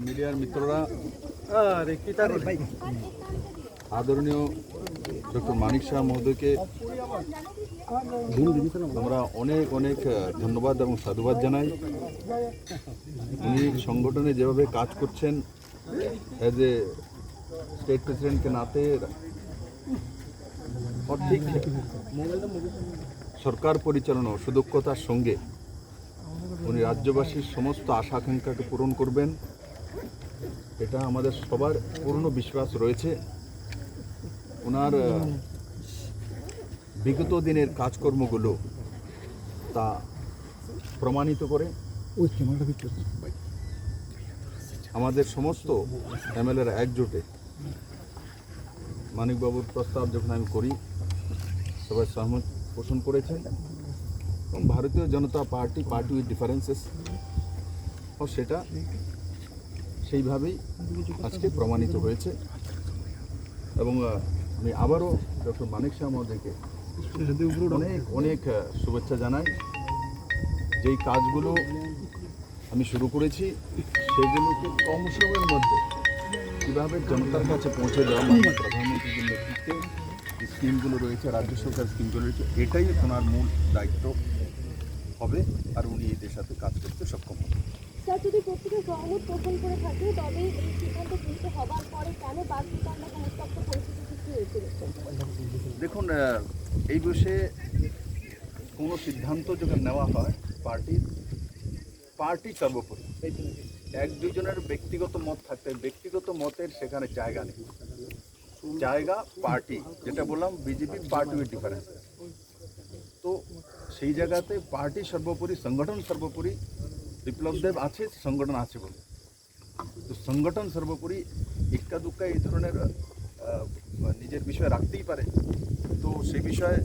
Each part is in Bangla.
মিডিয়ার মিত্ররা, আদরণীয় ডক্টর মানিক শাহ মহোদয়কে আমরা অনেক অনেক ধন্যবাদ এবং সাধুবাদ জানাই। উনি সংগঠনে যেভাবে কাজ করছেন অ্যাজ এ স্টেট প্রেসিডেন্টকে নাতে সঠিক সরকার পরিচালনা ও সুদক্ষতার সঙ্গে উনি রাজ্যবাসীর সমস্ত আশা আকাঙ্ক্ষাকে পূরণ করবেন, এটা আমাদের সবার পূর্ণ বিশ্বাস রয়েছে। ওনার বিগত দিনের কাজকর্মগুলো তা প্রমাণিত করে আমাদের সমস্ত এমএলএরা একজোটে মানিকবাবুর প্রস্তাব যখন আমি করি সবাই সহমত পোষণ করেছেন এবং ভারতীয় জনতা পার্টি উইথ ডিফারেন্সেস ও সেটা সেইভাবেই আজকে প্রমাণিত হয়েছে। এবং আমি আবারও ডক্টর মানিক শাহ মহোদয়কে অনেক অনেক শুভেচ্ছা জানাই। যেই কাজগুলো আমি শুরু করেছি সেগুলোকে কম সময়ের মধ্যে কীভাবে জনতার কাছে পৌঁছে দেওয়া, প্রধানমন্ত্রীর নেতৃত্বে যে স্কিমগুলো রয়েছে, রাজ্য সরকার স্কিমগুলো রয়েছে, এটাই ওনার মূল দায়িত্ব হবে আর উনি এদের সাথে কাজ করতে সক্ষম হবে। স্যার, যদি প্রত্যেকে সহমত পোষণ করে থাকে তবে এই সিদ্ধান্ত গৃহীত হবার পরে কেন বাদ বিতরণের সমস্ত পরিস্থিতি সৃষ্টি হয়েছিল? দেখুন, এই বিষয়ে কোনো সিদ্ধান্ত যখন নেওয়া হয় পার্টি সর্বোপরি। এক দুজনের ব্যক্তিগত মত থাকতে ব্যক্তিগত মতের সেখানে জায়গা নেই, জায়গা পার্টি, যেটা বললাম বিজেপি পার্টি উইথ ডিফারেন্স। তো সেই জায়গাতে পার্টি সর্বোপরি, সংগঠন সর্বোপরি। বিপ্লব দেব আছে, সংগঠন আছে বলে, তো সংগঠন সর্বোপরি। ইক্কা দুক্কা এই ধরনের নিজের বিষয় রাখতেই পারে, তো সেই বিষয়ে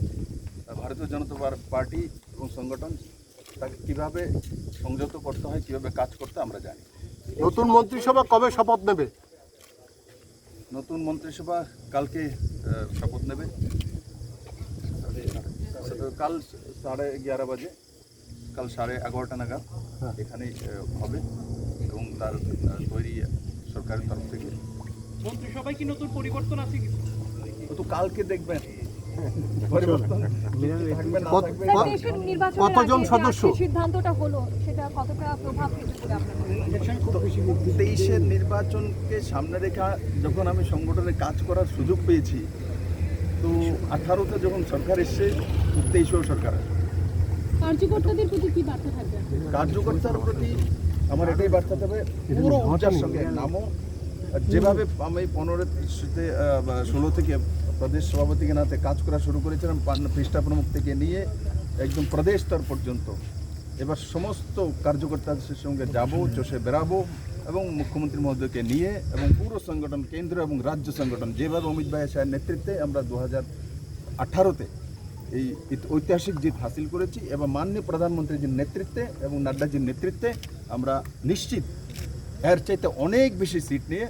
ভারতীয় জনতা পার্টি এবং সংগঠন তাকে কীভাবে সংযত করতে হয়, কীভাবে কাজ করতে আমরা জানি। নতুন মন্ত্রিসভা কবে শপথ নেবে? নতুন মন্ত্রিসভা কালকে শপথ নেবে, কাল 11:30 বাজে, কাল 11:30 নাগাদ এখানেই হবে এবং তার তৈরি সরকারের তরফ থেকে। মন্ত্রিসভায় কি নতুন পরিবর্তন আছে? তো কালকে দেখবেন কতজন সদস্য সিদ্ধান্তটা হলো সেটা কতটা প্রভাব ফেলবে আপনাদের? 23-এর নির্বাচনকে সামনে রেখা যখন আমি সংগঠনে কাজ করার সুযোগ পেয়েছি, তো 18তে যখন সরকার এসছে, 23-এও সরকার আসবে। কার্যকর্তাদের প্রতি কি বার্তা থাকবে? কার্যকর্তার প্রতি আমার এটাই বার্তা দেবে, পুরো উচ্চার সঙ্গে নামো। যেভাবে আমি 16 থেকে প্রদেশ সভাপতিকে নাতে কাজ করা শুরু করেছিলাম, পৃষ্ঠা প্রমুখ থেকে নিয়ে একদম প্রদেশ স্তর পর্যন্ত, এবার সমস্ত কার্যকর্তাদের সঙ্গে যাব, চষে বেড়াবো এবং মুখ্যমন্ত্রী মহোদয়কে নিয়ে এবং পুরো সংগঠন, কেন্দ্র এবং রাজ্য সংগঠন, যেভাবে অমিত ভাই শাহের নেতৃত্বে আমরা 2018-তে এই ঐতিহাসিক জিত হাসিল করেছি এবং মাননীয় প্রধানমন্ত্রীজির নেতৃত্বে এবং নাড্ডাজির নেতৃত্বে আমরা নিশ্চিত এর চাইতে অনেক বেশি সিট নিয়ে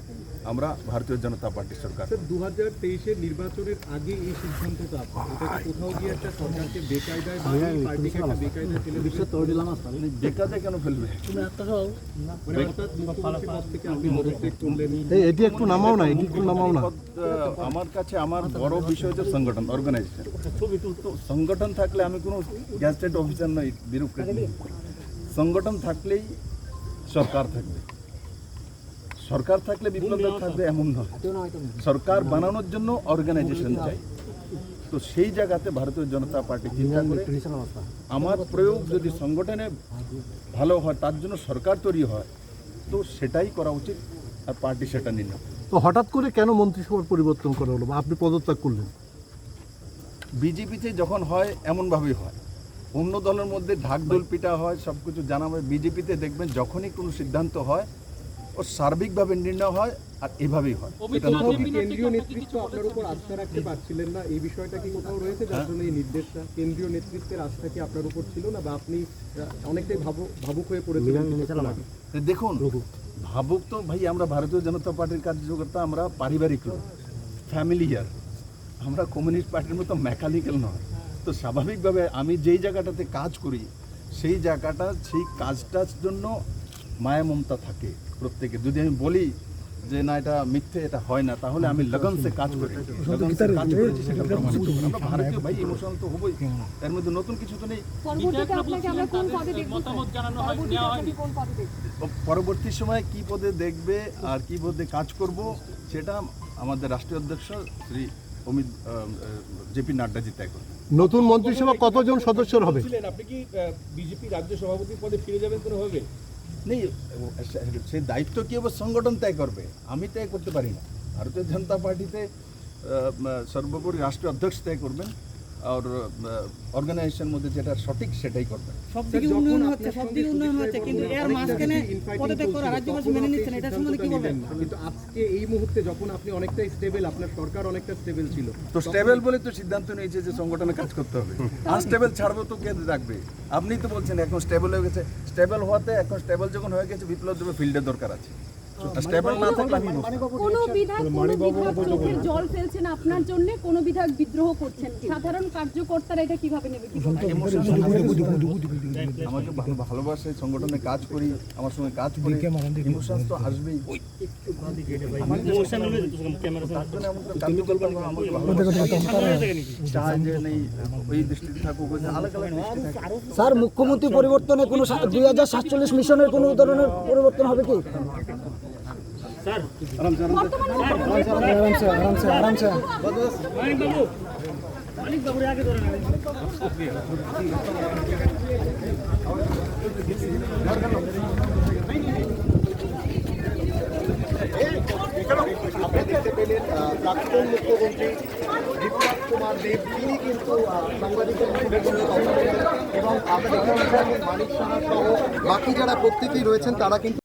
আমরা ভারতীয় জনতা পার্টির সরকার। 2023-এর নির্বাচনের আগে এই সিদ্ধান্তটা এটা কোথাও গিয়ে একটা সরকারকে বেকায়দায় পার্টিকে একটা বেকায়দায় ফেলে দিচ্ছে? বেকায়দায় কেন ফেলবে? এটি একটু নামাও না, এটি একটু নামাও না। আমার কাছে আমার বড় বিষয় হচ্ছে সংগঠন, অর্গানাইজেশন। তো সংগঠন থাকলে আমি কোনো গ্যাজেটেড অফিসার নই, ব্যুরোক্রেট নেই। সংগঠন থাকলেই সরকার থাকবে, সরকার থাকলে বিপ্লব থাকবে এমন নয়। সরকার বানানোর জন্য অর্গানাইজেশন চাই। তো সেই জায়গাতে ভারতীয় জনতা পার্টি চিন্তা করে আমার প্রয়োগ যদি সংগঠনে ভালো হয়, তার জন্য সরকার তৈরি হয়, তো সেটাই করা উচিত আর পার্টি সেটা নিল। তো হঠাৎ করে কেন মন্ত্রিসভার পরিবর্তন করা হলো বা আপনি পদত্যাগ করলেন? বিজেপিতে যখন হয় এমনভাবেই হয়, অন্য দলের মধ্যে ঢাকঢোল পিটা হয়, সব কিছু জানা হয়। বিজেপিতে দেখবেন যখনই কোনো সিদ্ধান্ত হয় ও সার্বিকভাবে নির্ণয় হয়, আর এভাবেই হয়। এটা কোথাও নতুন কি কেন্দ্রীয় নেতৃত্ব আপনার উপর আস্থা রাখতে পারছিলেন না? এই বিষয়টা কি কোথাও রয়েছে যার জন্য এই নির্দেশটা? কেন্দ্রীয় নেতৃত্বের আস্থা কি আপনার উপর ছিল না, বা আপনি অনেকটাই ভাবুক হয়ে পড়েছিলেন? দেখুন, ভাবুক তো ভাই, আমরা ভারতীয় জনতা পার্টির কার্যকর্তা, আমরা পারিবারিক লোক, ফ্যামিলিয়ার, আমরা কমিউনিস্ট পার্টির মতো মেকানিক্যাল নয়। তো স্বাভাবিকভাবে আমি যেই জায়গাটাতে কাজ করি সেই জায়গাটা, সেই কাজটার জন্য মায়া মমতা থাকে প্রত্যেকে। যদি আমি বলি যে না এটা মিথ্যে, এটা হয় না, তাহলে আমি লগনসে কাজ করি, লগনসে কাজ করেছি, সেটা প্রমাণিত। আমরা ভারতীয় ভাই, ইমোশনাল তো হবই, এর মধ্যে নতুন কিছু তো নেই। পরবর্তীতে আপনাকে আমরা কোন পদে দেখব? পরবর্তীতে আপনাকে কোন পদে দেখব? পরবর্তী সময়ে কি পদে দেখবে আর কি পদে কাজ করব, সেটা আমাদের রাষ্ট্রীয় অধ্যক্ষ শ্রী অমিত জেপি নাড্ডাজি তয় করবেন। নতুন মন্ত্রিসভা কতজন সদস্যের হবে? আপনি কি বিজেপি রাজ্য সভাপতি পদে ফিরে যাবেন কোনোভাবে? নেই, সেই দায়িত্ব কি হবে সংগঠন তয় করবে, আমি তয় করতে পারি না। ভারতীয় জনতা পার্টিতে সর্বোপরি রাষ্ট্রীয় অধ্যক্ষ তয় করবেন, আর অর্গানাইজেশন মধ্যে যেটা সঠিক সেটাই করবেন। সবদিকে উন্নয়ন হচ্ছে, কিন্তু এর মাঝখানে পদত্যাগ করা রাজ্যবাসী মেনে নিচ্ছে না, এটা সম্বন্ধে কি বলবেন? কিন্তু আজকে এই মুহূর্তে যখন আপনি অনেকটা স্টেবল, আপনার সরকার অনেকটা স্টেবল ছিল, তো স্টেবল বলে তো সিদ্ধান্ত নিয়েছে যে সংগঠনে কাজ করতে হবে। আনস্টেবল ছাড়বো তো কে রাখবে? আপনিই তো বলছেন এখন স্টেবল হয়ে গেছে। স্টেবল হওয়াতে, এখন স্টেবল যখন হয়ে গেছে, বিপ্লব দেবে ফিল্ডের দরকার আছে। স্টেবল না থাকলে আমি কোন বিধায়ক চোখের জল ফেলছেন আপনার জন্য, কোন বিধায়ক বিদ্রোহ করছেন, সাধারণ কার্যকর্তারা এটা কিভাবে নেবে? আমাকে ভালোবাসে, সংগঠনে কাজ করি, আমার সঙ্গে কাজ করি, ইমোশনস তো আসবেই। তার জন্য আমাকে কার্যকর্তা আমাকে চায় যে নেই ওই দৃষ্টিতে থাকুক, আলাদা আলাদা দৃষ্টি থাকে। স্যার, মুখ্যমন্ত্রী পরিবর্তনে কোনো 2047 মিশনের কোনো ধরনের পরিবর্তন হবে কি? আপনি দেখতে পেলেন প্রাক্তন মুখ্যমন্ত্রী বিপ্লব কুমার দেব, তিনি কিন্তু সাংবাদিকদের মুখোমুখি কথা বলেন, এবং আমরা দেখতে পাচ্ছি মানিক সাহা সহ বাকি যারা প্রত্যেকেই রয়েছেন তারা কিন্তু